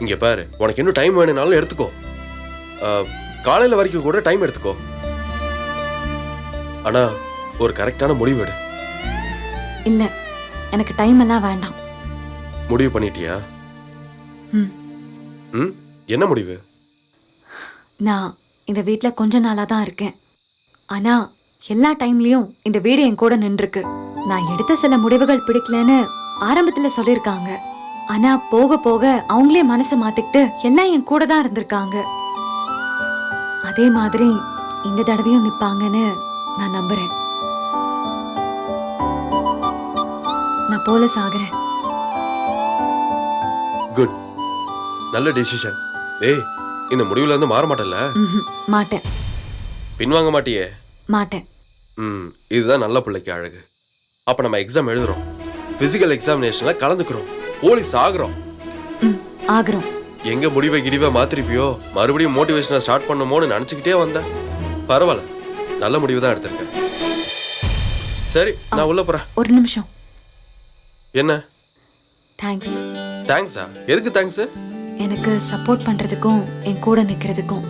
இங்க பாரு, உனக்கு இன்னும் டைம் வேணும்னாலும் எடுத்துக்கோ. காலையில வரைக்கும் கூட டைம் எடுத்துக்கோ. ஆனா ஒரு கரெக்டான முடிவு எடு. இல்ல, எனக்கு டைம் எல்லாம் வேண்டாம். முடிவு பண்ணிட்டியா? ம், என்ன முடிவு? நான் இந்த வீட்ல கொஞ்ச நாளா தான் இருக்கேன். ஆனா எல்லா டைம்லயும் இந்த வீடு என் கூட நின்றுருக்கு. நான் எடுத்த சில முடிவுகள் பிடிக்கலன்னு ஆரம்பத்துல சொல்லிருக்காங்க. ஆனா போக போக அவங்களே மனசை மாத்திக்கிட்டு எல்லாம் என் கூட தான் இருந்திருக்காங்க. அதே மாதிரி இந்த தடவையும் நிப்பாங்கன்னு நான் நம்புறேன். நான் போலீஸ் ஆகிறேன். குட், நல்ல டிசிஷன். ஏய், இந்த முடிவுல இருந்து மாற மாட்டல? மாட்டேன். பின்வாங்க மாட்டியே? மாட்டேன். இதுதான் நல்ல பிள்ளைக்கு அழகு. அப்ப நம்ம எக்ஸாம் எழுதுறோம், பிசிக்கல் எக்ஸாமினேஷன்ல கலந்துக்கிறோம், போலீஸ் ஆகுறோம். ஆகுறோம். எங்க முடிவை கிடிவை மாத்திருப்பியோ, மறுபடியும் மோட்டிவேஷனை ஸ்டார்ட் பண்ணுமோன்னு நினைச்சுக்கிட்டே வந்தேன். பரவாயில்ல, நல்ல முடிவு தான் எடுத்திருக்கேன். சரி, நான் உள்ள போறேன். ஒரு நிமிஷம். என்ன? தேங்க்ஸ். தேங்க்ஸா? எதுக்கு தேங்க்ஸ்? எனக்கு சப்போர்ட் பண்றதுக்கும் என் கூட நிக்கிறதுக்கும்.